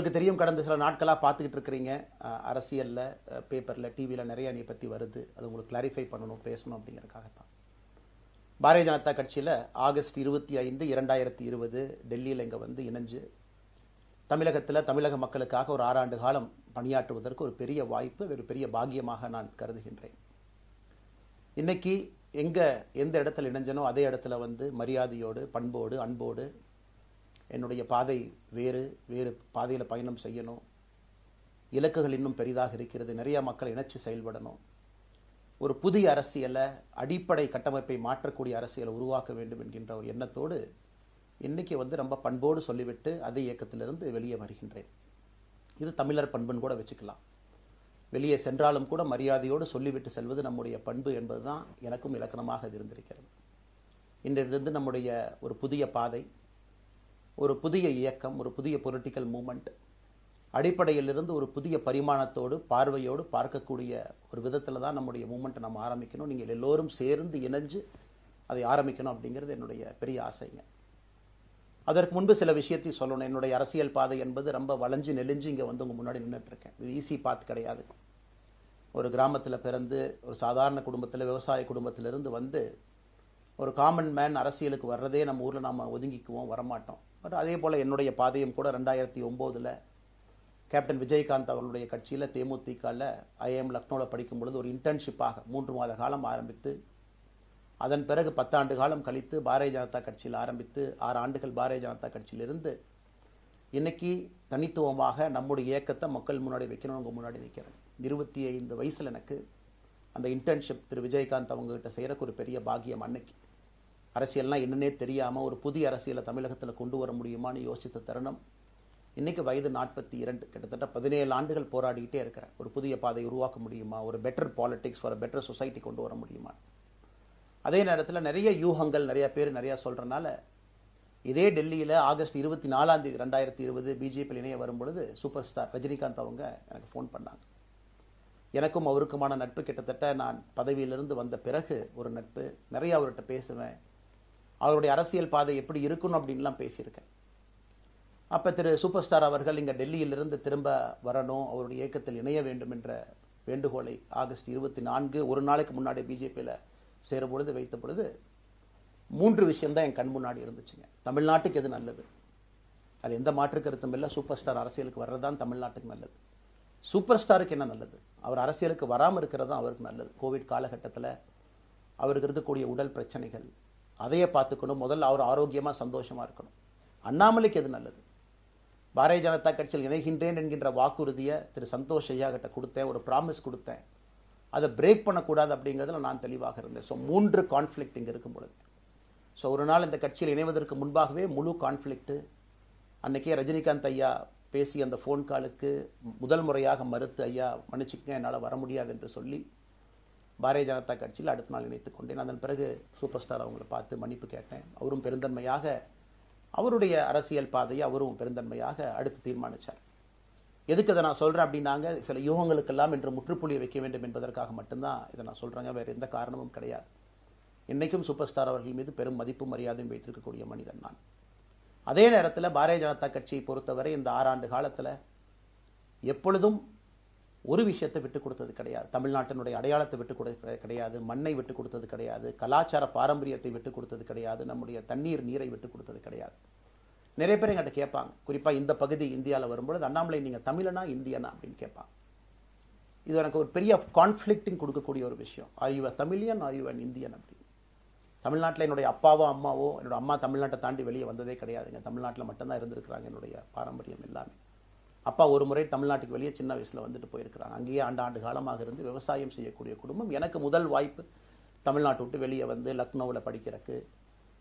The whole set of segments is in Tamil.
உங்களுக்கு தெரியும், கடந்த சில நாட்களாக பார்த்துக்கிட்டு இருக்கிறீங்க, அரசியலில், பேப்பரில், டிவியில் நிறைய நீ பற்றி வருது. அது உங்களுக்கு கிளாரிஃபை பண்ணணும், பேசணும் அப்படிங்கிறதுக்காகத்தான். பாரதிய ஜனதா கட்சியில் ஆகஸ்ட் 25, 2020 டெல்லியில் இங்கே வந்து இணைஞ்சு தமிழகத்தில் தமிழக மக்களுக்காக ஒரு 6 ஆண்டு காலம் பணியாற்றுவதற்கு ஒரு பெரிய வாய்ப்பு, ஒரு பெரிய பாக்கியமாக நான் கருதுகின்றேன். இன்னைக்கு எந்த இடத்துல இணைஞ்சனோ அதே இடத்துல வந்து மரியாதையோடு, பண்போடு, அன்போடு என்னுடைய பாதை வேறு பாதையில் பயணம் செய்யணும். இலக்குகள் இன்னும் பெரிதாக இருக்கிறது. நிறைய மக்கள் இணைச்சு செயல்படணும். ஒரு புதிய அரசியலை, அடிப்படை கட்டமைப்பை மாற்றக்கூடிய அரசியலை உருவாக்க வேண்டும் என்கின்ற ஒரு எண்ணத்தோடு இன்னைக்கு வந்து ரொம்ப பண்போடு சொல்லிவிட்டு அதே இயக்கத்திலிருந்து வெளியே வருகின்றேன். இது தமிழர் பண்புன்னு கூட வச்சுக்கலாம். வெளியே சென்றாலும் கூட மரியாதையோடு சொல்லிவிட்டு செல்வது நம்முடைய பண்பு என்பதுதான் எனக்கும் இலக்கணமாக இது இருந்திருக்கிறது. இன்றிலிருந்து நம்முடைய ஒரு புதிய பாதை, ஒரு புதிய இயக்கம், ஒரு புதிய பொலிட்டிக்கல் மூமெண்ட், அடிப்படையிலிருந்து ஒரு புதிய பரிமாணத்தோடு, பார்வையோடு பார்க்கக்கூடிய ஒரு விதத்தில் தான் நம்முடைய மூமெண்ட்டை நம்ம ஆரம்பிக்கணும். நீங்கள் எல்லோரும் சேர்ந்து இணைஞ்சு அதை ஆரம்பிக்கணும் அப்படிங்கிறது என்னுடைய பெரிய ஆசைங்க. அதற்கு முன்பு சில விஷயத்தை சொல்லணும். என்னுடைய அரசியல் பாதை என்பது ரொம்ப வளைஞ்சு நெளிஞ்சு இங்கே வந்து உங்கள் முன்னாடி நின்றுட்டு இருக்கேன். இது ஈஸி பாத் கிடையாது. ஒரு கிராமத்தில் பிறந்து ஒரு சாதாரண குடும்பத்தில், விவசாய குடும்பத்திலிருந்து வந்து ஒரு காமன் மேன் அரசியலுக்கு வர்றதே நம்ம ஊரில் நாம் ஒதுங்கிக்குவோம், வரமாட்டோம். பட் அதே போல் என்னுடைய பாதையும் கூட 2009 கேப்டன் விஜயகாந்த் அவர்களுடைய கட்சியில் தேமுதிகவில் ஐஎம் லக்னோவில் படிக்கும் பொழுது ஒரு இன்டர்ன்ஷிப்பாக 3 மாத காலம் ஆரம்பித்து, அதன் பிறகு 10 ஆண்டு காலம் கழித்து பாரதிய ஜனதா கட்சியில் ஆரம்பித்து 6 ஆண்டுகள் பாரதிய ஜனதா கட்சியிலிருந்து இன்னைக்கு தனித்துவமாக நம்முடைய இயக்கத்தை மக்கள் முன்னாடி வைக்கணும். உங்கள் முன்னாடி வைக்கிறேன். 25 வயசில் எனக்கு அந்த இன்டர்ன்ஷிப் திரு விஜயகாந்த் அவங்ககிட்ட செய்கிறக்கு ஒரு பெரிய பாக்கியம். அன்னைக்கு அரசியல்னால் என்னன்னே தெரியாமல் ஒரு புதிய அரசியலை தமிழகத்தில் கொண்டு வர முடியுமான்னு யோசித்த தருணம். இன்னைக்கு வயது 42, கிட்டத்தட்ட 17 ஆண்டுகள் போராடிக்கிட்டே இருக்கிறேன். ஒரு புதிய பாதை உருவாக்க முடியுமா, ஒரு பெட்டர் பாலிடிக்ஸ், ஒரு பெட்டர் சொசைட்டி கொண்டு வர முடியுமா. அதே நேரத்தில் நிறைய யூகங்கள், நிறைய பேர் நிறையா சொல்கிறனால இதே டெல்லியில் ஆகஸ்ட் 24, 2020 பிஜேபியில் இணைய வரும்பொழுது சூப்பர் ஸ்டார் ரஜினிகாந்த் அவங்க எனக்கு ஃபோன் பண்ணாங்க. எனக்கும் அவருக்குமான நட்பு கிட்டத்தட்ட நான் பதவியிலிருந்து வந்த பிறகு ஒரு நட்பு. நிறைய அவர்கிட்ட பேசுவேன். அவருடைய அரசியல் பாதை எப்படி இருக்கணும் அப்படின்லாம் பேசியிருக்கேன். அப்போ திரு சூப்பர் ஸ்டார் அவர்கள் இங்கே டெல்லியிலிருந்து திரும்ப வரணும், அவருடைய இயக்கத்தில் இணைய வேண்டும் என்ற வேண்டுகோளை ஆகஸ்ட் 24 ஒரு நாளைக்கு முன்னாடி பிஜேபியில் சேரும் பொழுது வைத்த பொழுது 3 விஷயம்தான் என் கண் முன்னாடி இருந்துச்சுங்க. தமிழ்நாட்டுக்கு எது நல்லது, அது எந்த மாற்று கருத்தும் இல்லை. சூப்பர் ஸ்டார் அரசியலுக்கு வர்றதுதான் தமிழ்நாட்டுக்கு நல்லது. சூப்பர் ஸ்டாருக்கு என்ன நல்லது, அவர் அரசியலுக்கு வராமல் இருக்கிறது தான் அவருக்கு நல்லது. கோவிட் காலகட்டத்தில் அவருக்கு இருக்கக்கூடிய உடல் பிரச்சனைகள், அதையே பார்த்துக்கணும். முதல்ல அவர் ஆரோக்கியமாக சந்தோஷமாக இருக்கணும். அண்ணாமலைக்கு எது நல்லது, பாரதிய ஜனதா கட்சியில் இணைகின்றேன் என்கின்ற வாக்குறுதியை திரு சந்தோஷ் ஐயா கிட்ட கொடுத்தேன், ஒரு ப்ராமிஸ் கொடுத்தேன். அதை பிரேக் பண்ணக்கூடாது அப்படிங்கிறதுல நான் தெளிவாக இருந்தேன். ஸோ 3 கான்ஃப்ளிக்ட் இங்கே இருக்கும் பொழுது, ஸோ ஒரு நாள் இந்த கட்சியில் இணைவதற்கு முன்பாகவே முழு கான்ஃப்ளிக்ட். அன்றைக்கே ரஜினிகாந்த் ஐயா பேசி அந்த ஃபோன் காலுக்கு முதல் முறையாக மறுத்து, ஐயா மன்னிச்சுக்கங்க என்னால் வர முடியாது என்று சொல்லி பாரதிய ஜனதா கட்சியில் அடுத்த நாள் இணைத்துக் கொண்டேன். அதன் பிறகு சூப்பர் ஸ்டார் அவங்களை பார்த்து மன்னிப்பு கேட்டேன். அவரும் பெருந்தன்மையாக அவருடைய அரசியல் பாதையை அவரும் பெருந்தன்மையாக அடுத்து தீர்மானித்தார். எதுக்கு இதை நான் சொல்கிறேன் அப்படின்னாங்க, சில யூகங்களுக்கெல்லாம் என்று முற்றுப்புள்ளி வைக்க வேண்டும் என்பதற்காக மட்டும்தான் இதை நான் சொல்கிறேங்க. வேறு எந்த காரணமும் கிடையாது. இன்றைக்கும் சூப்பர் ஸ்டார் அவர்கள் மீது பெரும் மதிப்பும் மரியாதையும் வைத்திருக்கக்கூடிய மனிதன் நான். அதே நேரத்தில் பாரதிய ஜனதா கட்சியை பொறுத்தவரை இந்த 6 ஆண்டு காலத்தில் எப்பொழுதும் ஒரு விஷயத்தை விட்டுக் கொடுத்தது கிடையாது. தமிழ்நாட்டினுடைய அடையாளத்தை விட்டுக் கொடுத்தது கிடையாது, மண்ணை விட்டுக் கொடுத்தது கிடையாது, கலாச்சார பாரம்பரியத்தை விட்டுக் கொடுத்தது கிடையாது, நம்முடைய நீரை விட்டுக் கொடுத்தது கிடையாது. நிறைய பேர் எங்கிட்ட கேட்பாங்க, குறிப்பாக இந்த பகுதி இந்தியாவில் வரும்பொழுது, அண்ணாமலை நீங்கள் தமிழனா இந்தியனா அப்படின்னு கேட்பாங்க. இது எனக்கு ஒரு பெரிய கான்ஃப்ளிக்டிங் கொடுக்கக்கூடிய ஒரு விஷயம். Are you a Tamilian, are you an Indian அப்படின்னு. தமிழ்நாட்டில் என்னுடைய அப்பாவோ அம்மாவோ, என்னோட அம்மா தமிழ்நாட்டை தாண்டி வெளியே வந்ததே கிடையாதுங்க. தமிழ்நாட்டில் மட்டும்தான் இருந்திருக்கிறாங்க. என்னுடைய பாரம்பரியம் எல்லாமே. அப்பா ஒரு முறை தமிழ்நாட்டுக்கு வெளியே சின்ன வயசில் வந்துட்டு போயிருக்கிறாங்க. அங்கேயே ஆண்டு காலமாக இருந்து விவசாயம் செய்யக்கூடிய குடும்பம். எனக்கு முதல் வாய்ப்பு தமிழ்நாட்டை விட்டு வெளியே வந்து லக்னோவில் படிக்கிறதுக்கு,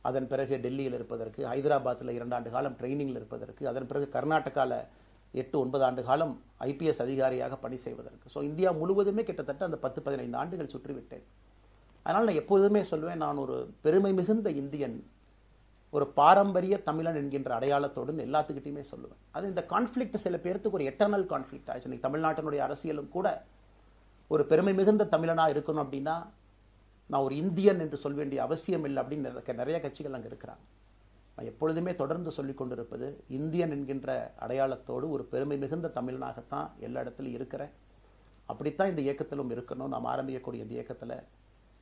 அதன் பிறகு டெல்லியில் இருப்பதற்கு, ஹைதராபாத்தில் 2 ஆண்டு காலம் ட்ரைனிங்கில் இருப்பதற்கு, அதன் பிறகு கர்நாடகாவில் 8-9 ஆண்டு காலம் ஐபிஎஸ் அதிகாரியாக பணி செய்வதற்கு. ஸோ இந்தியா முழுவதுமே கிட்டத்தட்ட அந்த 10-15 ஆண்டுகள் சுற்றிவிட்டேன். அதனால் நான் எப்போதுமே சொல்வேன், நான் ஒரு பெருமை மிகுந்த இந்தியன், ஒரு பாரம்பரிய தமிழன் என்கின்ற அடையாளத்தோடு எல்லாத்துக்கிட்டையுமே சொல்லுவேன். அது இந்த கான்ஃப்ளிக்ட் சில பேருக்கு ஒரு எட்டர்னல் கான்ஃப்ளிக்ட் ஆச்சு. இன்னைக்கு தமிழ்நாட்டினுடைய அரசியலும் கூட ஒரு பெருமை மிகுந்த தமிழனாக இருக்கணும் அப்படின்னா நான் ஒரு இந்தியன் என்று சொல்ல வேண்டிய அவசியம் இல்லை அப்படின்னு நிறைய கட்சிகள் அங்கே இருக்கிறாங்க. நான் எப்பொழுதுமே தொடர்ந்து சொல்லிக் கொண்டிருப்பது, இந்தியன் என்கின்ற அடையாளத்தோடு ஒரு பெருமை மிகுந்த தமிழனாகத்தான் எல்லா இடத்துலையும் இருக்கிறேன். அப்படித்தான் இந்த இயக்கத்திலும் இருக்கணும். நாம் ஆரம்பிக்கக்கூடிய இந்த இயக்கத்தில்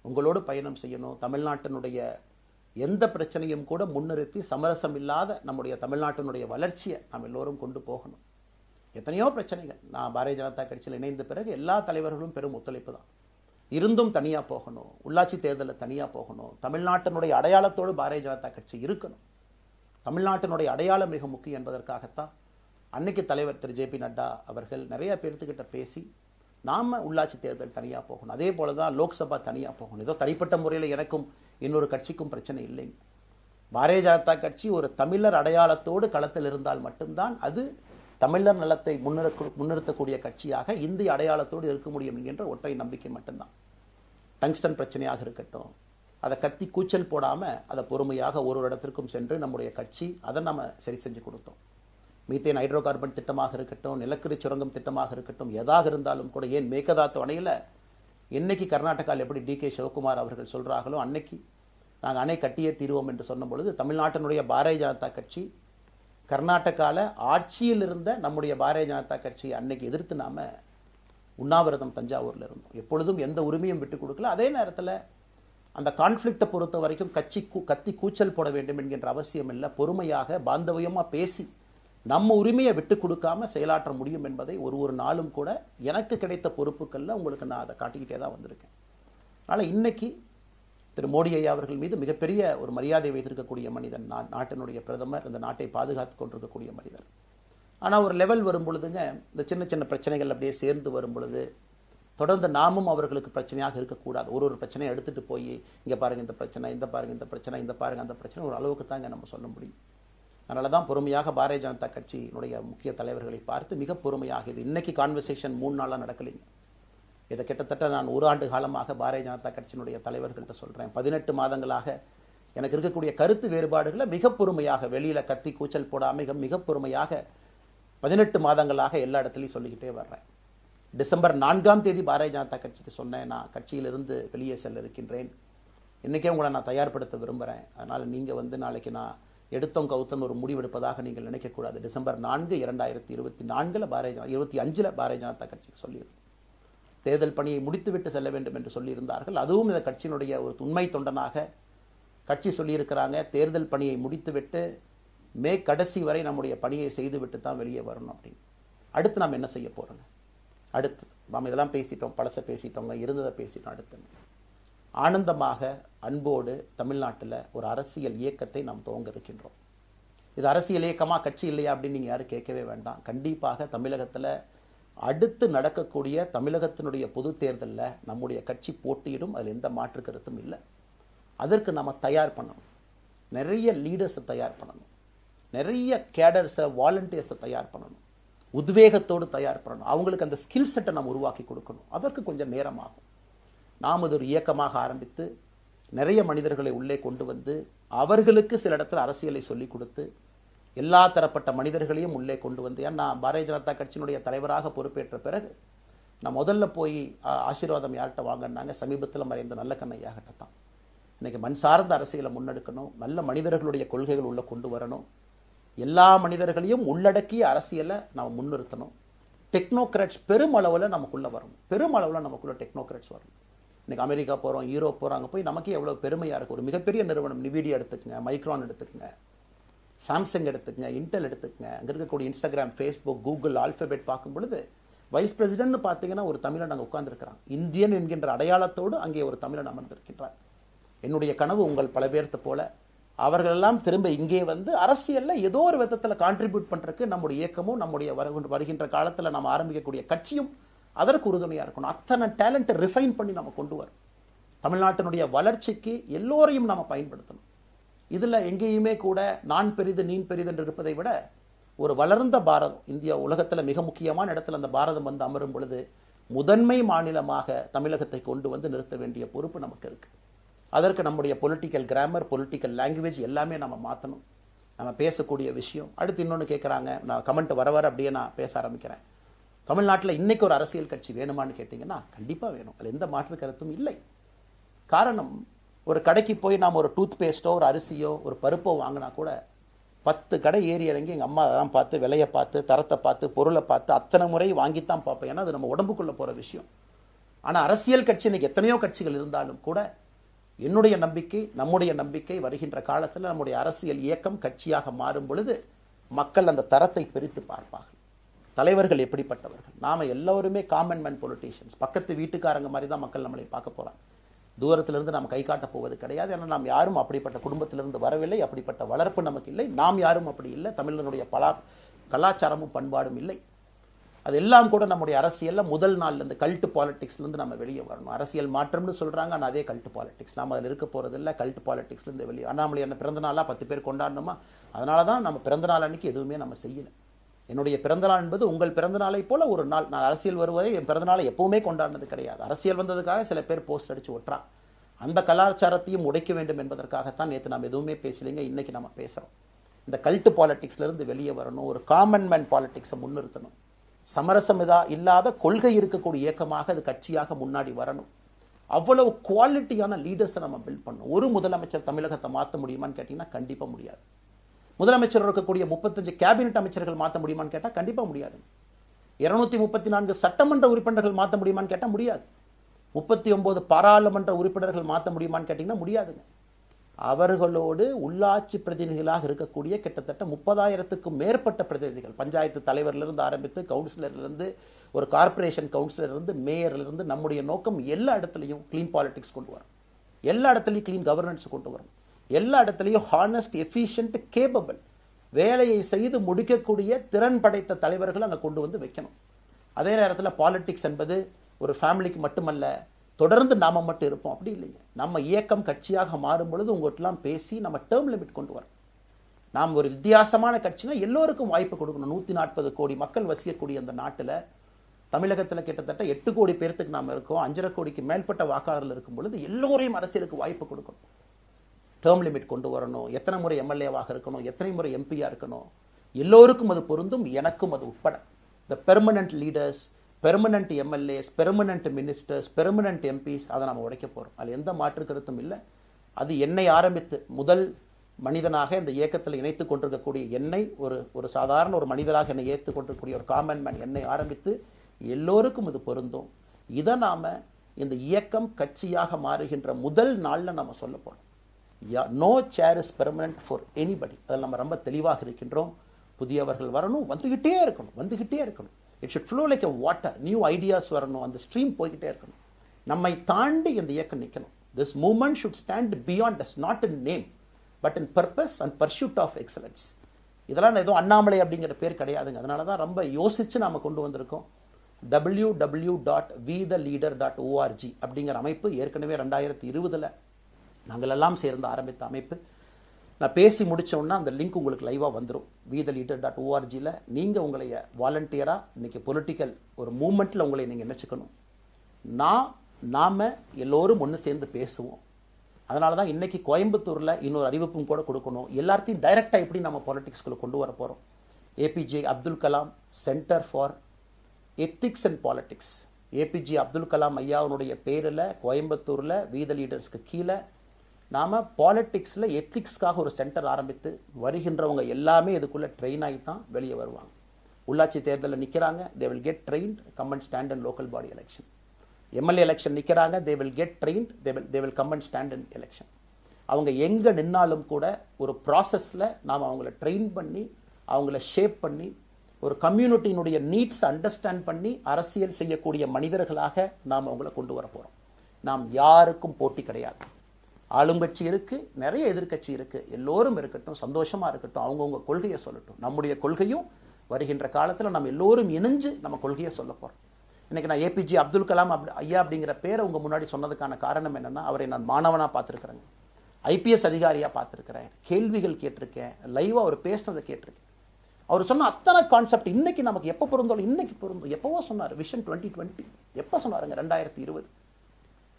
உங்களோடு பயணம் செய்யணும். தமிழ்நாட்டினுடைய எந்த பிரச்சனையும் கூட முன்னிறுத்தி சமரசம் இல்லாத நம்முடைய தமிழ்நாட்டினுடைய வளர்ச்சியை நாம் எல்லோரும் கொண்டு போகணும். எத்தனையோ பிரச்சனைகள். நான் பாரதிய ஜனதா கட்சியில் இணைந்த பிறகு எல்லா தலைவர்களும் பெரும் ஒத்துழைப்பு தான். இருந்தும் தனியாக போகணும், உள்ளாட்சி தேர்தலில் தனியாக போகணும், தமிழ்நாட்டினுடைய அடையாளத்தோடு பாரதிய ஜனதா கட்சி இருக்கணும். தமிழ்நாட்டினுடைய அடையாளம் மிக முக்கியம் என்பதற்காகத்தான் அன்னைக்கு தலைவர் திரு ஜே.பி. நட்டா அவர்கள் நிறைய பேர்த்துக்கிட்ட பேசி நாம உள்ளாட்சி தேர்தல் தனியாக போகணும், அதே போல தான் லோக்சபா தனியாக போகணும். ஏதோ தனிப்பட்ட முறையில் எனக்கும் இன்னொரு கட்சிக்கும் பிரச்சனை இல்லைங்க. பாரதிய ஜனதா கட்சி ஒரு தமிழர் அடையாளத்தோடு களத்தில் இருந்தால் மட்டும்தான் அது தமிழர் நலத்தை முன்னிறுத்தக்கூடிய கட்சியாக இந்திய அடையாளத்தோடு இருக்க முடியும் என்கின்ற ஒற்றை நம்பிக்கை மட்டும்தான். டங்ஸ்டன் பிரச்சனையாக இருக்கட்டும், அதை கத்தி கூச்சல் போடாம அதை பொறுமையாக ஒரு இடத்திற்கும் சென்று நம்முடைய கட்சி அதை நம்ம சரி செஞ்சு கொடுத்தோம். மீத்தேன் ஹைட்ரோ கார்பன் திட்டமாக இருக்கட்டும், நிலக்கரி சுரங்கம் திட்டமாக இருக்கட்டும், எதாக இருந்தாலும் கூட, ஏன் மேகதாத்து அணையில் இன்னைக்கு கர்நாடகாவில் எப்படி டி.கே. சிவகுமார் அவர்கள் சொல்றாங்களோ அன்னைக்கு நாங்கள் அணை கட்டியே தீர்வோம் என்று சொன்ன பொழுது தமிழ்நாட்டினுடைய பாரதிய ஜனதா கட்சி கர்நாடகாவில் ஆட்சியில் இருந்த நம்முடைய பாரதிய ஜனதா கட்சியை அன்னைக்கு எதிர்த்து நாம உண்ணாவிரதம் தஞ்சாவூரில் இருந்தோம். எப்பொழுதும் எந்த உரிமையும் விட்டு கொடுக்கல. அதே நேரத்தில் அந்த கான்ஃப்ளிக்டை பொறுத்த வரைக்கும் கத்தி கூச்சல் போட வேண்டும் என்கின்ற அவசியம் இல்லை. பொறுமையாக பாந்தவியமாக பேசி நம்ம உரிமையை விட்டு கொடுக்காம செயலாற்ற முடியும் என்பதை ஒரு நாளும் கூட எனக்கு கிடைத்த பொறுப்புகளில் உங்களுக்கு நான் அதை காட்டிக்கிட்டே தான் வந்திருக்கேன். அதனால் இன்னைக்கு திரு மோடி ஐயா அவர்கள் மீது மிகப்பெரிய ஒரு மரியாதை வைத்திருக்கக்கூடிய மனிதன், நாட்டினுடைய பிரதமர், இந்த நாட்டை பாதுகாத்து கொண்டிருக்கக்கூடிய மனிதர். ஆனால் ஒரு லெவல் வரும் பொழுதுங்க, இந்த சின்ன சின்ன பிரச்சனைகள் அப்படியே சேர்ந்து வரும் பொழுது தொடர்ந்து நாமும் அவர்களுக்கு பிரச்சனையாக இருக்கக்கூடாது. ஒரு பிரச்சனையை எடுத்துட்டு போய் இங்கே பாருங்க இந்த பிரச்சனை, இந்த பாருங்க இந்த பிரச்சனை, இந்த பாருங்க அந்த பிரச்சனை, ஒரு அளவுக்கு தாங்க நம்ம சொல்ல முடியும். அதனால தான் பொறுமையாக பாரதிய ஜனதா கட்சியினுடைய முக்கிய தலைவர்களை பார்த்து மிக பொறுமையாக, இது இன்னைக்கு கான்வர்சேஷன் 3 நாளாக நடக்கலைங்க. இதை கிட்டத்தட்ட நான் 1 ஆண்டு காலமாக பாரதிய ஜனதா கட்சியினுடைய தலைவர்கள்ட்ட சொல்றேன். 18 மாதங்களாக எனக்கு இருக்கக்கூடிய கருத்து வேறுபாடுகளை மிக பொறுமையாக, வெளியில கத்தி கூச்சல் போடாம மிக பொறுமையாக 18 மாதங்களாக எல்லா இடத்துலையும் சொல்லிக்கிட்டே வர்றேன். டிசம்பர் 4ஆம் தேதி பாரதிய ஜனதா கட்சிக்கு சொன்னேன், நான் கட்சியிலிருந்து வெளியே செல்ல இருக்கின்றேன், இன்னைக்கே உங்களை நான் தயார்படுத்த விரும்புகிறேன், அதனால் நீங்கள் நாளைக்கு நான் எடுத்தோம் கவுத்தன் ஒரு முடிவெடுப்பதாக நீங்கள் நினைக்கக்கூடாது. டிசம்பர் 4, 2024 25 பாரதிய ஜனதா கட்சிக்கு சொல்லியிருந்தேன். தேர்தல் பணியை முடித்துவிட்டு செல்ல வேண்டும் என்று சொல்லியிருந்தார்கள். அதுவும் இந்த கட்சியினுடைய ஒரு உண்மை தொண்டனாக கட்சி சொல்லியிருக்கிறாங்க, தேர்தல் பணியை முடித்துவிட்டு மே கடைசி வரை நம்முடைய பணியை செய்துவிட்டு தான் வெளியே வரணும் அப்படின்னு. அடுத்து நாம் என்ன செய்ய போறோங்க? அடுத்து நாம் இதெல்லாம் பேசிட்டோம், பழச பேசிட்டோங்க, இருந்ததை பேசிட்டோம். அடுத்து ஆனந்தமாக அன்போடு தமிழ்நாட்டில் ஒரு அரசியல் இயக்கத்தை நாம் துவங்க இருக்கின்றோம். இது அரசியல் இயக்கமா, கட்சி இல்லையா அப்படின்னு நீங்க யாரும் கேட்கவே வேண்டாம். கண்டிப்பாக தமிழகத்தில் அடுத்து நடக்கக்கூடிய தமிழகத்தினுடைய பொது தேர்தலில் நம்முடைய கட்சி போட்டியிடும், அதில் எந்த மாற்று கருத்தும் இல்லை. அதற்கு நம்ம தயார் பண்ணணும், நிறைய லீடர்ஸை தயார் பண்ணணும், நிறைய கேடர்ஸை, வாலண்டியர்ஸை தயார் பண்ணணும், உத்வேகத்தோடு தயார் பண்ணணும், அவங்களுக்கு அந்த ஸ்கில் செட்டை நம்ம உருவாக்கி கொடுக்கணும். அதற்கு கொஞ்சம் நேரம் ஆகும். நாம் அது ஒரு இயக்கமாக ஆரம்பித்து நிறைய மனிதர்களை உள்ளே கொண்டு வந்து அவர்களுக்கு சில இடத்துல அரசியலை சொல்லிக் கொடுத்து எல்லா தரப்பட்ட மனிதர்களையும் உள்ளே கொண்டு வந்து, ஏன்னா பாரதிய ஜனதா கட்சியினுடைய தலைவராக பொறுப்பேற்ற பிறகு நான் முதல்ல போய் ஆசீர்வாதம் யார்கிட்ட வாங்கினாங்க, சமீபத்தில் மறைந்த நல்ல கண்ணையாகிட்ட தான். இன்னைக்கு மண் சார்ந்த அரசியலை முன்னெடுக்கணும், நல்ல மனிதர்களுடைய கொள்கைகள் உள்ள கொண்டு வரணும், எல்லா மனிதர்களையும் உள்ளடக்கிய அரசியலை நாம் முன்னிறுத்தணும். டெக்னோக்ராட்ஸ் பெருமளவில் நமக்குள்ள வரணும், பெருமளவில் நமக்குள்ள டெக்னோக்ராட்ஸ் வரணும். இன்னைக்கு அமெரிக்கா போகிறோம், யூரோப் போகிறாங்க, போய் நமக்கே எவ்வளோ பெருமையாக இருக்குது. ஒரு மிகப்பெரிய நிறுவனம் நிவிடியா எடுத்துக்கங்க, மைக்ரான் எடுத்துக்கங்க, சாம்சங் எடுத்துக்கங்க, இன்டெல் எடுத்துக்கங்க, அங்கே இருக்கக்கூடிய இன்ஸ்டாகிராம், ஃபேஸ்புக், கூகுள், ஆல்பபெட் பார்க்கும் பொழுது வைஸ் பிரசிடென்ட்னு பார்த்தீங்கன்னா ஒரு தமிழன் அங்கே உட்கார்ந்துருக்கிறான். இந்தியன் என்கின்ற அடையாளத்தோடு அங்கே ஒரு தமிழன் அமர்ந்திருக்கின்றார். என்னுடைய கனவு உங்கள் பல பேர்த்த போல அவர்களெல்லாம் திரும்ப இங்கே வந்து அரசியலில் ஏதோ ஒரு விதத்தில் கான்ட்ரிபியூட் பண்ணுறதுக்கு நம்முடைய இயக்கமும் நம்முடைய வருகின்ற காலத்தில் நம்ம ஆரம்பிக்கக்கூடிய கட்சியும் அதற்கு உறுதுணையாக இருக்கணும். அத்தனை டேலண்ட்டை ரிஃபைன் பண்ணி நம்ம கொண்டு வரும். தமிழ்நாட்டினுடைய வளர்ச்சிக்கு எல்லோரையும் நம்ம பயன்படுத்தணும். இதில் எங்கேயுமே கூட நான் பெரிது நீ பெரிது என்று இருப்பதை விட ஒரு வளர்ந்த பாரதம், இந்தியா உலகத்தில் மிக முக்கியமான இடத்துல அந்த பாரதம் வந்து அமரும் பொழுது முதன்மை மாநிலமாக தமிழகத்தை கொண்டு வந்து நிறுத்த வேண்டிய பொறுப்பு நமக்கு இருக்கு. அதற்கு நம்முடைய பொலிட்டிக்கல் கிராமர், பொலிட்டிக்கல் லாங்குவேஜ் எல்லாமே நம்ம மாற்றணும். நம்ம பேசக்கூடிய விஷயம். அடுத்து இன்னொன்று கேட்குறாங்க, நான் கமெண்ட் வர அப்படியே நான் பேச ஆரம்பிக்கிறேன். தமிழ்நாட்டில் இன்னைக்கு ஒரு அரசியல் கட்சி வேணுமான்னு கேட்டிங்கன்னா கண்டிப்பாக வேணும், அதில் எந்த மாற்று கருத்தும் இல்லை. காரணம், ஒரு கடைக்கு போய் நாம் ஒரு டூத் பேஸ்ட்டோ ஒரு அரிசியோ ஒரு பருப்போ வாங்கினா கூட 10 கடை ஏறி இறங்கி எங்கள் அம்மா அதெல்லாம் பார்த்து விலையை பார்த்து தரத்தை பார்த்து பொருளை பார்த்து அத்தனை முறை வாங்கித்தான் பார்ப்பேன். ஏன்னா அது நம்ம உடம்புக்குள்ளே போகிற விஷயம். ஆனால் அரசியல் கட்சி இன்னைக்கு எத்தனையோ கட்சிகள் இருந்தாலும் கூட என்னுடைய நம்பிக்கை, நம்முடைய நம்பிக்கை, வருகின்ற காலத்தில் நம்முடைய அரசியல் இயக்கம் கட்சியாக மாறும் பொழுது மக்கள் அந்த தரத்தை பிரித்து பார்ப்பார்கள். தலைவர்கள் எப்படிப்பட்டவர்கள்? நாம எல்லோருமே காமன் மேன் பொலிட்டீஷியன்ஸ். பக்கத்து வீட்டுக்காரங்க மாதிரி தான் மக்கள் நம்மளை பார்க்க போறாங்க. தூரத்திலிருந்து நாம் கை காட்ட போவது கிடையாது. ஏன்னா நாம் யாரும் அப்படிப்பட்ட குடும்பத்திலிருந்து வரவில்லை, அப்படிப்பட்ட வளர்ப்பு நமக்கு இல்லை, நாம் யாரும் அப்படி இல்லை, தமிழனுடைய கலாச்சாரமும் பண்பாடும் இல்லை. அதெல்லாம் கூட நம்முடைய அரசியல்ல முதல் நாள்ல இருந்து கல்ட் பாலிடிக்ஸ்ல இருந்து நம்ம வெளியே வரணும். அரசியல் மாற்றம்னு சொல்றாங்க, ஆனால் அதே கல்ட் பாலிடிக்ஸ். நாம அதில் இருக்க போறது இல்லை. கல்ட் பாலிடிக்ஸ்ல இருந்து வெளியே. அண்ணாமலை என்ன பிறந்த நாளா 10 பேர் கொண்டாடணுமா? அதனாலதான் நம்ம பிறந்த நாள் அன்னைக்கு எதுவுமே நம்ம செய்யல. என்னுடைய பிறந்தநாள் என்பது உங்கள் பிறந்தநாளை போல ஒரு நாள். நான் அரசியல் வருவதை என் பிறந்தநாளை எப்பவுமே கொண்டாடினது கிடையாது. அரசியல் வந்ததுக்காக சில பேர் போஸ்ட் அடிச்சு ஒட்டுறான். அந்த கலாச்சாரத்தையும் உடைக்க வேண்டும் என்பதற்காகத்தான் நேற்று நாம் எதுவுமே பேசலைங்க, இன்னைக்கு நம்ம பேசுறோம். இந்த கல்ட் பாலிடிக்ஸ்ல இருந்து வெளியே வரணும். ஒரு காமன் மேன் பாலிடிக்ஸை முன்னிறுத்தணும். சமரசம் இல்லாத கொள்கை இருக்கக்கூடிய இயக்கமாக அது கட்சியாக முன்னாடி வரணும். அவ்வளவு குவாலிட்டியான லீடர்ஸை நம்ம பில்ட் பண்ணணும். ஒரு முதலமைச்சர் தமிழகத்தை மாற்ற முடியுமான்னு கேட்டீங்கன்னா கண்டிப்பா முடியாது. முதலமைச்சர் இருக்கக்கூடிய 35 கேபினெட் அமைச்சர்கள் மாற்ற முடியுமான்னு கேட்டால் கண்டிப்பா முடியாது. 234 சட்டமன்ற உறுப்பினர்கள் மாற்ற முடியுமான்னு கேட்டால் முடியாது. 39 பாராளுமன்ற உறுப்பினர்கள் மாற்ற முடியுமான்னு கேட்டீங்கன்னா முடியாதுங்க. அவர்களோடு உள்ளாட்சி பிரதிநிதிகளாக இருக்கக்கூடிய கிட்டத்தட்ட 30,000க்கும் மேற்பட்ட பிரதிநிதிகள், பஞ்சாயத்து தலைவரிலிருந்து ஆரம்பித்து கவுன்சிலரிலிருந்து ஒரு கார்பரேஷன் கவுன்சிலரிலிருந்து மேயரிலிருந்து, நம்முடைய நோக்கம் எல்லா இடத்துலையும் கிளீன் பாலிடிக்ஸ் கொண்டு வரும், எல்லா இடத்துலையும் கிளீன் கவர்னன்ஸ் கொண்டு வரும், எல்லா இடத்துலையும் ஹானஸ்ட், எஃபிஷியன்ட், கேபபிள், வேலையை செய்து முடிக்கக்கூடிய திறன் படைத்த தலைவர்கள் அங்கே கொண்டு வந்து வைக்கணும். அதே நேரத்தில் பாலிடிக்ஸ் என்பது ஒரு ஃபேமிலிக்கு மட்டுமல்ல, தொடர்ந்து நாம மட்டும் இருப்போம் அப்படி இல்லைங்க. நம்ம இயக்கம் கட்சியாக மாறும் பொழுது உங்கள்கிட்டலாம் பேசி நம்ம டேர்ம் லிமிட் கொண்டு வரோம். நாம் ஒரு வித்தியாசமான கட்சினா எல்லோருக்கும் வாய்ப்பு கொடுக்கணும். 140 கோடி மக்கள் வசிக்கக்கூடிய அந்த நாட்டில், தமிழகத்தில் கிட்டத்தட்ட 8 கோடி பேர்த்துக்கு நாம் இருக்கோம். 5.5 கோடிக்கு மேற்பட்ட வாக்காளர்கள் இருக்கும் பொழுது எல்லோரையும் அரசியலுக்கு வாய்ப்பு கொடுக்கணும். டேர்ம் லிமிட் கொண்டு வரணும். எத்தனை முறை எம்எல்ஏவாக இருக்கணும், எத்தனை முறை எம்பியா இருக்கணும், எல்லோருக்கும் அது பொருந்தும், எனக்கும் அது உட்பட. The permanent leaders, permanent MLAs, permanent ministers, permanent MPs, அதை நம்ம உடைக்க போறோம். அதில் எந்த மாற்று கருத்தும் இல்லை. அது என்னை ஆரம்பித்து முதல் மனிதனாக இந்த இயக்கத்தில் இணைத்துக் கொண்டிருக்கக்கூடிய என்னை, ஒரு சாதாரண ஒரு மனிதராக என்னை ஏற்றுக் கொண்டிருக்கக்கூடிய ஒரு காமன் மேன் என்னை ஆரம்பித்து எல்லோருக்கும் இது பொருந்தும். இதை நாம இந்த இயக்கம் கட்சியாக மாறுகின்ற முதல் நாள்ல நம்ம சொல்ல போறோம். No chair is permanent for anybody. அதில் நம்ம ரொம்ப தெளிவாக இருக்கின்றோம். புதியவர்கள் வரணும், வந்துகிட்டே இருக்கணும். It should flow like a water. New ideas வரணும், அந்த ஸ்ட்ரீம் போய்கிட்டே இருக்கணும். நம்மை தாண்டி இந்த இயக்கம் நிற்கணும். This movement should stand beyond us, not in name but in purpose and pursuit of excellence. இதெல்லாம் ஏதோ அண்ணாமலை அப்படிங்கிற பேர் கிடையாதுங்க. அதனால தான் ரொம்ப யோசிச்சு நாம கொண்டு வந்திருக்கோம். www.vetheleader.org அப்படிங்கிற அமைப்பு ஏற்கனவே 2020 நாங்கள் எல்லாம் சேர்ந்து ஆரம்பித்த அமைப்பு. நான் பேசி முடிச்சோன்னா அந்த லிங்க் உங்களுக்கு லைவாக வந்துடும். vetheleader.org-ல நீங்கள் உங்களை வாலண்டியராக இன்னைக்கு பொலிட்டிக்கல் ஒரு மூமெண்ட்டில் உங்களை நீங்கள் நினைச்சுக்கணும். நாம எல்லோரும் ஒன்று சேர்ந்து பேசுவோம். அதனால தான் இன்னைக்கு கோயம்புத்தூரில் இன்னொரு அறிவிப்பும் கூட கொடுக்கணும். எல்லாத்தையும் டைரக்டாக எப்படி நம்ம பாலிடிக்ஸ்குள்ள கொண்டு வர போகிறோம். APJ Abdul Kalam center for ethics and politics, APJ Abdul Kalam ஐயாவுடைய பேரில் கோயம்புத்தூரில் வீத லீடர்ஸ்க்கு கீழே நாம பாலிடிக்ஸ்ல எத்திக்ஸ்க்காக ஒரு சென்டர் ஆரம்பித்து வருகின்றவங்க எல்லாமே இதுக்குள்ள ட்ரெயின் ஆகி தான் வெளியே வருவாங்க. உள்ளாட்சி தேர்தலில் நிற்கிறாங்க, they will get trained, come and stand in local body election. MLA election நிற்கிறாங்க, they will get trained, they will come and stand in election. அவங்க எங்க நின்னாலும் கூட ஒரு ப்ராசஸ்ல நாம் அவங்கள ட்ரெயின் பண்ணி, அவங்கள ஷேப் பண்ணி, ஒரு கம்யூனிட்டியினுடைய நீட்ஸ் அண்டர்ஸ்டாண்ட் பண்ணி அரசியல் செய்யக்கூடிய மனிதர்களாக நாம் அவங்கள கொண்டு வர போறோம். நாம் யாருக்கும் போட்டி கிடையாது. ஆளுங்கட்சி இருக்கு, நிறைய எதிர்கட்சி இருக்கு, எல்லோரும் இருக்கட்டும், சந்தோஷமா இருக்கட்டும், அவங்கவுங்க கொள்கையை சொல்லட்டும். நம்முடைய கொள்கையும் வருகின்ற காலத்தில் நம்ம எல்லோரும் இணைஞ்சு நம்ம கொள்கையை சொல்ல போறோம். இன்னைக்கு நான் ஏபிஜே அப்துல் கலாம் ஐயா அப்படிங்கிற பேரை உங்க முன்னாடி சொன்னதுக்கான காரணம் என்னன்னா, அவரை நான் மாணவனா பார்த்திருக்கிறேன், ஐபிஎஸ் அதிகாரியா பார்த்திருக்கிறேன், கேள்விகள் கேட்டிருக்கேன், லைவா அவர் பேசினதை கேட்டிருக்கேன். அவர் சொன்ன அத்தனை கான்செப்ட் இன்னைக்கு நமக்கு எப்போ பொருந்தோம், இன்னைக்கு பொருந்தும். எப்பவோ சொன்னார் விஷன் 2020, எப்போ சொன்னாருங்க? 2020.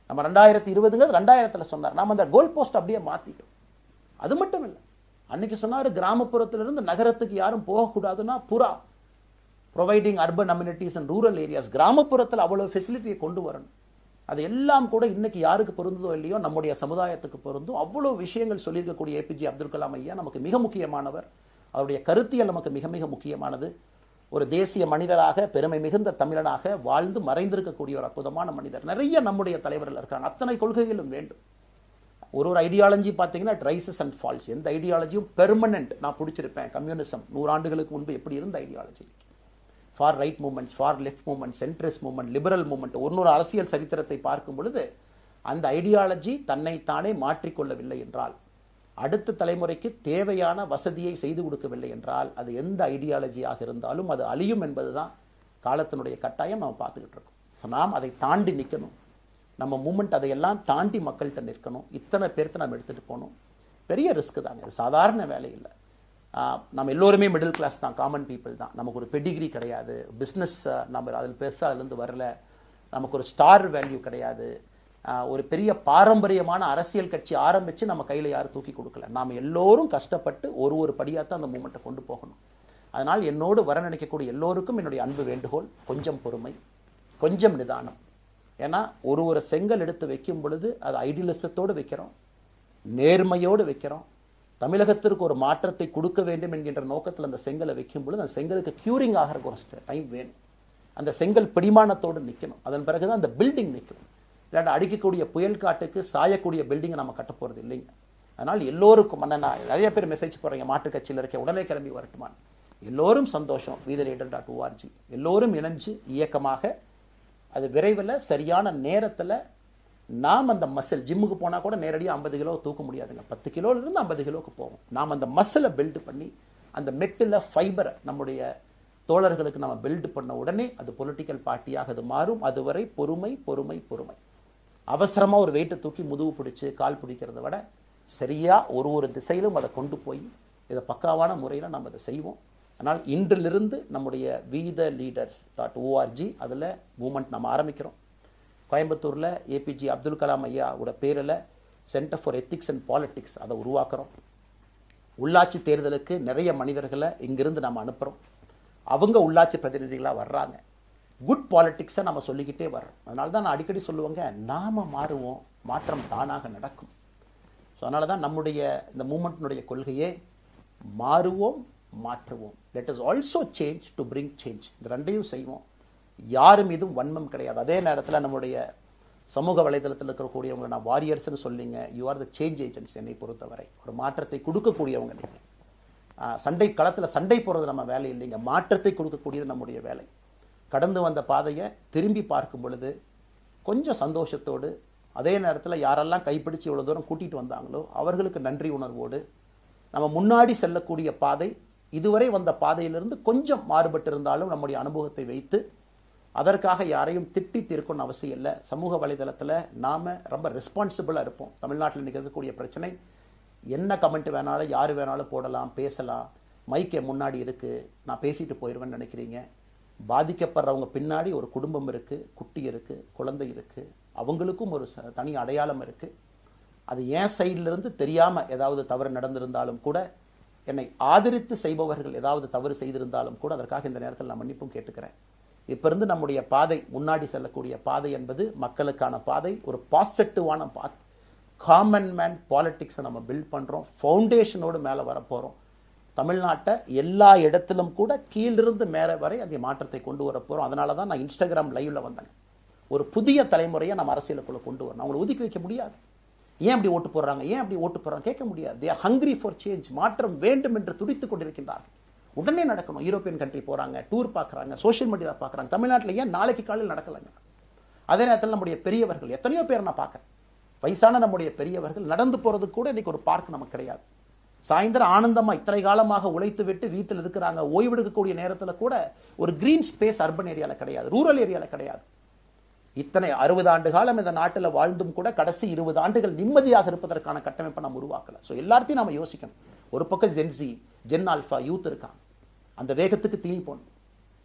நம்ம 2020ங்கிறது 2000த்துல சொன்னார். நாம அந்த கோல் போஸ்ட் அப்படியே மாத்திட்டோம். அது மட்டும் இல்லை, அன்னைக்கு சொன்னாரு கிராமப்புறத்திலிருந்து நகரத்துக்கு யாரும் போகக்கூடாதுன்னா புறா providing urban amenities and rural areas, கிராமப்புறத்தில் அவ்வளவு ஃபெசிலிட்டியை கொண்டு வரணும். அது எல்லாம் கூட இன்னைக்கு யாருக்கு பொருந்ததோ இல்லையோ நம்முடைய சமுதாயத்துக்கு பொருந்தும். அவ்வளோ விஷயங்கள் சொல்லியிருக்கக்கூடிய ஏபிஜே அப்துல் கலாம் ஐயா நமக்கு மிக முக்கியமானவர். அவருடைய கருத்தியல் நமக்கு மிக மிக முக்கியமானது. ஒரு தேசிய மனிதராக, பெருமை மிகுந்த தமிழனாக வாழ்ந்து மறைந்திருக்கக்கூடிய ஒரு அற்புதமான மனிதர். நிறைய நம்முடைய தலைவர்கள் இருக்காங்க. அத்தனை கொள்கைகளும் வேண்டும். ஒரு ஐடியாலஜி பார்த்தீங்கன்னா ரைசஸ் அண்ட் ஃபால்ஸ். எந்த ஐடியாலஜியும் பெர்மனன்ட் நான் பிடிச்சிருப்பேன். கம்யூனிசம் 100 ஆண்டுகளுக்கு முன்பு எப்படி இருந்த ideology, for right movements, for left movement, centrist movement, liberal movement, ஒரு அரசியல் சரித்திரத்தை பார்க்கும் பொழுது அந்த ஐடியாலஜி தன்னைத்தானே மாற்றிக்கொள்ளவில்லை என்றால், அடுத்த தலைமுறைக்கு தேவையான வசதியை செய்து கொடுக்கவில்லை என்றால், அது எந்த ஐடியாலஜியாக இருந்தாலும் அது அழியும் என்பதுதான் காலத்தினுடைய கட்டாயம். நம்ம பார்த்துக்கிட்டு இருக்கோம். நாம் அதை தாண்டி நிற்கணும். நம்ம மூமெண்ட் அதையெல்லாம் தாண்டி மக்கள்கிட்ட நிற்கணும். இத்தனை பேர்த்த நம்ம எடுத்துகிட்டு போகணும். பெரிய ரிஸ்க் தாங்க, இது சாதாரண வேலை இல்லை. நம்ம எல்லோருமே மிடில் கிளாஸ் தான், காமன் பீப்புள் தான். நமக்கு ஒரு பெடிகிரி கிடையாது, பிஸ்னஸ் நம்ம அதில் பெருசாக அதுலேருந்து வரல, நமக்கு ஒரு ஸ்டார் வேல்யூ கிடையாது, ஒரு பெரிய பாரம்பரியமான அரசியல் கட்சி ஆரம்பித்து நம்ம கையில் யாரும் தூக்கி கொடுக்கல. நாம் எல்லோரும் கஷ்டப்பட்டு ஒரு படியாக தான் அந்த மூமெண்ட்டை கொண்டு போகணும். அதனால் என்னோடு வர நினைக்கக்கூடிய எல்லோருக்கும் என்னுடைய அன்பு வேண்டுகோள், கொஞ்சம் பொறுமை, கொஞ்சம் நிதானம். ஏன்னா ஒரு செங்கல் எடுத்து வைக்கும் பொழுது அது ஐடியலிசத்தோடு வைக்கிறோம், நேர்மையோடு வைக்கிறோம். தமிழகத்திற்கு ஒரு மாற்றத்தை கொடுக்க வேண்டும் என்கின்ற நோக்கத்தில் அந்த செங்கலை வைக்கும் பொழுது அந்த செங்கலுக்கு கியூரிங் ஆகிறதுக்கு ஒரு டைம் வேணும். அந்த செங்கல் பிடிமானத்தோடு நிற்கணும். அதன் பிறகுதான் அந்த பில்டிங் நிற்கும். இல்லாட்ட அடிக்கக்கூடிய புயல் காட்டுக்கு சாயக்கூடிய பில்டிங்கை நம்ம கட்ட போகிறது இல்லைங்க. அதனால் எல்லோருக்கும் நிறைய பேர் மெசேஜ் போடுறீங்க, மாற்றுக் கட்சியில் இருக்க உடனே கிளம்பி வரட்டுமான். எல்லோரும் சந்தோஷம். wetheLeader.org எல்லோரும் இணைஞ்சு இயக்கமாக அது விரைவில் சரியான நேரத்தில் நாம் அந்த மசில், ஜிம்முக்கு போனால் கூட நேரடியாக 50 கிலோ தூக்க முடியாதுங்க, 10 கிலோலேருந்து 50 கிலோவுக்கு போகும். நாம் அந்த மசிலை பில்டு பண்ணி அந்த மெட்டில் ஃபைபரை நம்முடைய தோழர்களுக்கு நம்ம பில்டு பண்ண உடனே அது பொலிட்டிக்கல் பார்ட்டியாக அது மாறும். அதுவரை பொறுமை பொறுமை பொறுமை. அவசரமாக ஒரு வெயிட்டை தூக்கி முதுகு பிடிச்சி கால் பிடிக்கிறத விட சரியாக ஒரு திசையிலும் அதை கொண்டு போய் இதை பக்காவான முறையில் நம்ம அதை செய்வோம். அதனால் இன்றிலிருந்து நம்முடைய wetheLeaders.org அதில் மூமெண்ட் நம்ம ஆரம்பிக்கிறோம். கோயம்புத்தூரில் ஏபிஜே அப்துல் கலாம் ஐயாவோட பேரில் centre for ethics and politics அதை உருவாக்குறோம். உள்ளாட்சி தேர்தலுக்கு நிறைய மனிதர்களை இங்கிருந்து நம்ம அனுப்புகிறோம். அவங்க உள்ளாட்சி பிரதிநிதிகளாக வர்றாங்க. குட் பாலிட்டிக்ஸை நம்ம சொல்லிக்கிட்டே வர்றோம். அதனால தான் நான் அடிக்கடி சொல்லுவாங்க, நாம் மாறுவோம், மாற்றம் தானாக நடக்கும். ஸோ அதனால தான் நம்முடைய இந்த மூமெண்ட்டினுடைய கொள்கையே மாறுவோம், மாற்றுவோம். Let us also change to bring change. இந்த ரெண்டையும் செய்வோம். யாரும் இதுவும் வன்மம் கிடையாது. அதே நேரத்தில் நம்முடைய சமூக வலைதளத்தில் இருக்கக்கூடியவங்களை நான் வாரியர்ஸ்னு சொல்லிங்க, you are the change agents. என்னை பொறுத்தவரை ஒரு மாற்றத்தை கொடுக்கக்கூடியவங்க நீங்கள். சண்டை களத்தில் சண்டை போடுறது நம்ம வேலை இல்லைங்க, மாற்றத்தை கொடுக்கக்கூடியது நம்முடைய வேலை. கடந்து வந்த பாதையை திரும்பி பார்க்கும் பொழுது கொஞ்சம் சந்தோஷத்தோடு, அதே நேரத்தில் யாரெல்லாம் கைப்பிடிச்சு இவ்வளோ தூரம் கூட்டிகிட்டு வந்தாங்களோ அவர்களுக்கு நன்றி உணர்வோடு, நம்ம முன்னாடி செல்லக்கூடிய பாதை இதுவரை வந்த பாதையிலிருந்து கொஞ்சம் மாறுபட்டு இருந்தாலும் நம்முடைய அனுபவத்தை வைத்து அதற்காக யாரையும் திட்டி தீர்க்கணும்னு அவசியம் இல்லை. சமூக வலைதளத்தில் நாம் ரொம்ப ரெஸ்பான்சிபிளாக இருப்போம். தமிழ்நாட்டில் இன்றைக்கி இருக்கக்கூடிய பிரச்சனை, என்ன கமெண்ட் வேணாலும் யார் வேணாலும் போடலாம், பேசலாம், மைக்கே முன்னாடி இருக்குது, நான் பேசிட்டு போயிடுவேன்னு நினைக்கிறீங்க. பாதிக்கப்படுறவங்க பின்னாடி ஒரு குடும்பம் இருக்குது, குட்டி இருக்குது, குழந்தை இருக்குது, அவங்களுக்கும் ஒரு தனி அடையாளம் இருக்குது. அது என் சைட்லேருந்து தெரியாமல் ஏதாவது தவறு நடந்திருந்தாலும் கூட, என்னை ஆதரித்து செய்பவர்கள் ஏதாவது தவறு செய்திருந்தாலும் கூட அதற்காக இந்த நேரத்தில் நான் மன்னிப்பும் கேட்டுக்கிறேன். இப்போ இருந்து நம்முடைய பாதை, முன்னாடி செல்லக்கூடிய பாதை என்பது மக்களுக்கான பாதை, ஒரு பாசிட்டிவான பாத். காமன் மேன் பாலிட்டிக்ஸை நம்ம பில்ட் பண்ணுறோம், ஃபவுண்டேஷனோடு மேலே வரப்போகிறோம். தமிழ்நாட்டை எல்லா இடத்திலும் கூட கீழிருந்து மேலே வரை அந்த மாற்றத்தை கொண்டு வர போகிறோம். அதனால தான் நான் இன்ஸ்டாகிராம் லைவ்ல வந்தேன். ஒரு புதிய தலைமுறையை நம்ம அரசியலுக்குள்ள கொண்டு வரணும். அவங்களை ஒதுக்கி வைக்க முடியாது. ஏன் அப்படி ஓட்டு போடுறாங்க, ஏன் அப்படி ஓட்டு போடுறாங்க கேட்க முடியாது. They are hungry for change. மாற்றம் வேண்டும் என்று துடித்துக் கொண்டிருக்கின்றார்கள். உடனே நடக்கணும். யூரோப்பியன் கண்ட்ரி போகிறாங்க, டூர் பார்க்குறாங்க, சோஷியல் மீடியா பார்க்குறாங்க. தமிழ்நாட்டில் ஏன் நாளைக்கு காலையில் நடக்கலைங்க? அதே நேரத்தில் நம்முடைய பெரியவர்கள் எத்தனையோ பேர் நான் பார்க்குறேன். வயசான நம்முடைய பெரியவர்கள் நடந்து போகிறதுக்கு கூட இன்றைக்கி ஒரு பார்க் நமக்கு கிடையாது. சாயந்தரம் ஆனந்தமாக இத்தனை காலமாக உழைத்து விட்டு வீட்டில் இருக்கிறாங்க. ஓய்வெடுக்கக்கூடிய நேரத்தில் கூட ஒரு கிரீன் ஸ்பேஸ் அர்பன் ஏரியாவில் கிடையாது, ரூரல் ஏரியாவில் கிடையாது. இத்தனை 60 ஆண்டு காலம் இந்த நாட்டில் வாழ்ந்தும் கூட கடைசி 20 ஆண்டுகள் நிம்மதியாக இருப்பதற்கான கட்டமைப்பை நம்ம உருவாக்கல. ஸோ எல்லாத்தையும் நம்ம யோசிக்கணும். ஒரு பக்கம் ஜென்சி, ஜென் ஆல்ஃபா யூத் இருக்காங்க, அந்த வேகத்துக்கு தீனி போடணும்.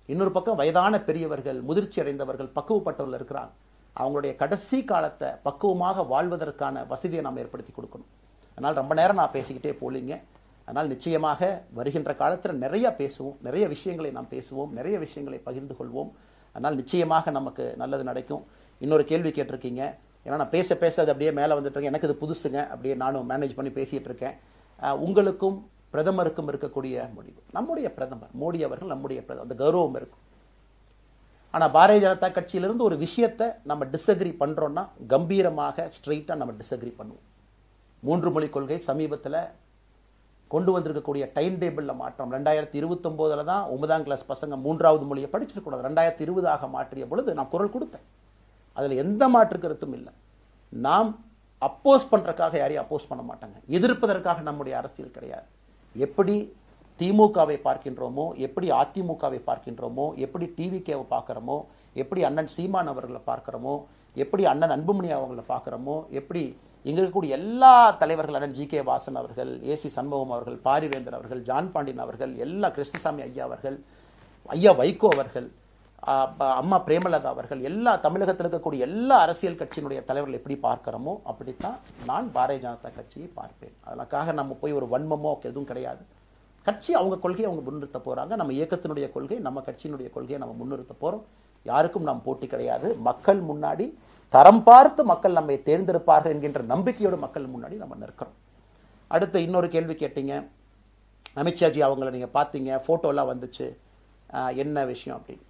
இன்னொரு பக்கம் வயதான பெரியவர்கள், முதிர்ச்சி அடைந்தவர்கள், பக்குவப்பட்டவர்கள் இருக்கிறாங்க. அவங்களுடைய கடைசி காலத்தை பக்குவமாக வாழ்வதற்கான வசதியை நாம் ஏற்படுத்தி கொடுக்கணும். அதனால் ரொம்ப நேரம் நான் பேசிக்கிட்டே போலிங்க. அதனால் நிச்சயமாக வருகின்ற காலத்தில் நிறைய பேசுவோம், நிறைய விஷயங்களை நாம் பேசுவோம், நிறைய விஷயங்களை பகிர்ந்து கொள்வோம். அதனால் நிச்சயமாக நமக்கு நல்லது நடக்கும். இன்னொரு கேள்வி கேட்டிருக்கீங்க. ஏன்னா நான் பேச பேச அது அப்படியே மேலே வந்துட்டு இருக்கேன். எனக்கு இது புதுசுங்க. அப்படியே நானும் மேனேஜ் பண்ணி பேசிட்டு இருக்கேன். உங்களுக்கும் பிரதமருக்கும் இருக்கக்கூடிய முடிவு, நம்முடைய பிரதமர் மோடி அவர்கள் நம்முடைய பிரதமர், அந்த கௌரவம் இருக்கும். ஆனால் பாரதிய ஜனதா கட்சியிலிருந்து ஒரு விஷயத்தை நம்ம டிஸ்அக்ரி பண்ணுறோன்னா கம்பீரமாக ஸ்ட்ரெயிட்டாக நம்ம டிஸ்அக்ரி பண்ணுவோம். 3 மொழி கொள்கை சமீபத்தில் கொண்டு வந்திருக்கக்கூடிய டைம் டேபிளில் மாற்றம் 2029 தான் 9ஆம் கிளாஸ் பசங்க 3வது மொழியை படிச்சிருக்கூடாது, 2020 மாற்றிய பொழுது நான் குரல் கொடுத்தேன். அதில் எந்த மாற்று கருத்தும் இல்லை. நாம் அப்போஸ் பண்ணுறதுக்காக யாரையும் அப்போஸ் பண்ண மாட்டாங்க, எதிர்ப்பதற்காக நம்முடைய அரசியல் கிடையாது. எப்படி திமுகவை பார்க்கின்றோமோ, எப்படி அதிமுகவை பார்க்கின்றோமோ, எப்படி டிவிகேவை பார்க்குறோமோ, எப்படி அண்ணன் சீமான் அவர்களை பார்க்குறோமோ, எப்படி அண்ணன் அன்புமணி அவர்களை பார்க்குறோமோ, எப்படி இங்கே இருக்கக்கூடிய எல்லா தலைவர்கள், அண்ணன் ஜி.கே. வாசன் அவர்கள், ஏசி சண்முகம் அவர்கள், பாரிவேந்தர் அவர்கள், ஜான் பாண்டியன் அவர்கள், எல்லா கிருஷ்ணசாமி ஐயா அவர்கள், ஐயா வைகோ அவர்கள், அம்மா பிரேமலதா அவர்கள், எல்லா தமிழகத்தில் இருக்கக்கூடிய எல்லா அரசியல் கட்சியினுடைய தலைவர்கள் எப்படி பார்க்கிறோமோ அப்படித்தான் நான் பாரதிய ஜனதா கட்சியை பார்ப்பேன். அதற்காக நம்ம போய் ஒரு வன்மமோ எதுவும் கிடையாது. கட்சி அவங்க கொள்கையை அவங்க முன்னிறுத்த போறாங்க. நம்ம இயக்கத்தினுடைய கொள்கை, நம்ம கட்சியினுடைய கொள்கையை நம்ம முன்னிறுத்த போறோம். யாருக்கும் நாம் போட்டி கிடையாது. மக்கள் முன்னாடி தரம் பார்த்து மக்கள் நம்மை தேர்ந்தெடுப்பார்கள் என்கின்ற நம்பிக்கையோடு மக்கள் முன்னாடி நம்ம நிற்கிறோம். அடுத்து இன்னொரு கேள்வி கேட்டீங்க. அமித்ஷாஜி அவங்கள நீங்க பார்த்தீங்க, போட்டோலாம் வந்துச்சு, என்ன விஷயம் அப்படின்னு.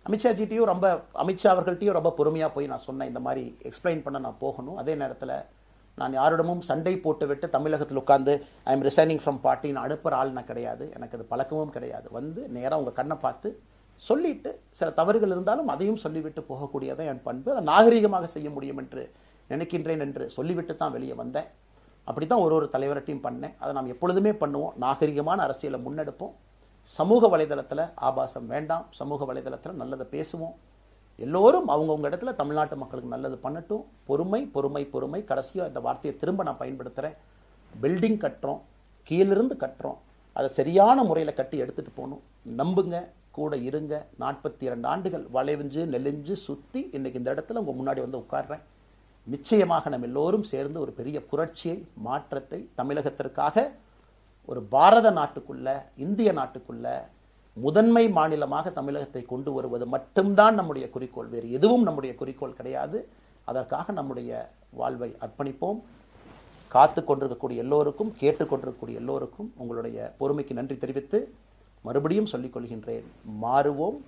அமித்ஷாஜிட்டையும் அமித்ஷா அவர்கள்ட்டையும் ரொம்ப பொறுமையாக போய் நான் சொன்னேன், இந்த மாதிரி எக்ஸ்பிளைன் பண்ண நான் போகணும். அதே நேரத்தில் நான் யாரிடமும் சண்டை போட்டு விட்டு தமிழகத்தில் உட்காந்து I am resigning from party நான் அனுப்புகிற ஆள் நான் கிடையாது. எனக்கு அது பழக்கமும் கிடையாது. வந்து நேராக உங்கள் கண்ணை பார்த்து சொல்லிட்டு, சில தவறுகள் இருந்தாலும் அதையும் சொல்லிவிட்டு போகக்கூடியதான் என் பண்பு. அதை நாகரிகமாக செய்ய முடியும் என்று நினைக்கின்றேன் என்று சொல்லிவிட்டு தான் வெளியே வந்தேன். அப்படி தான் ஒரு தலைவர்கிட்டையும் பண்ணேன். அதை நாம் எப்பொழுதுமே பண்ணுவோம். நாகரிகமான அரசியலை முன்னெடுப்போம். சமூக வலைதளத்தில் ஆபாசம் வேண்டாம். சமூக வலைதளத்தில் நல்லதை பேசுவோம். எல்லோரும் அவங்கவுங்க இடத்துல தமிழ்நாட்டு மக்களுக்கு நல்லது பண்ணட்டும். பொறுமை பொறுமை பொறுமை. கடைசியாக இந்த வார்த்தையை திரும்ப நான் பயன்படுத்துகிறேன். பில்டிங் கட்டுறோம், கீழிருந்து கட்டுறோம், அதை சரியான முறையில் கட்டி எடுத்துகிட்டு போகணும். நம்புங்க, கூட இருங்க. 42 ஆண்டுகள் வளைவிஞ்சு நெலிஞ்சு சுற்றி இன்னைக்கு இந்த இடத்துல உங்கள் முன்னாடி வந்து உட்கார்றேன். நிச்சயமாக நம்ம எல்லோரும் சேர்ந்து ஒரு பெரிய புரட்சியை, மாற்றத்தை தமிழகத்திற்காக, ஒரு பாரத நாட்டுக்குள்ள, இந்திய நாட்டுக்குள்ள முதன்மை மாநிலமாக தமிழகத்தை கொண்டு வருவது மட்டும்தான் நம்முடைய குறிக்கோள். வேறு எதுவும் நம்முடைய குறிக்கோள் கிடையாது. அதற்காக நம்முடைய வாழ்வை அர்ப்பணிப்போம். காத்து கொண்டிருக்கக்கூடிய எல்லோருக்கும், கேட்டுக்கொண்டிருக்கக்கூடிய எல்லோருக்கும் உங்களுடைய பொறுமைக்கு நன்றி தெரிவித்து மறுபடியும் சொல்லிக் கொள்கின்றேன். மாறுவோம்,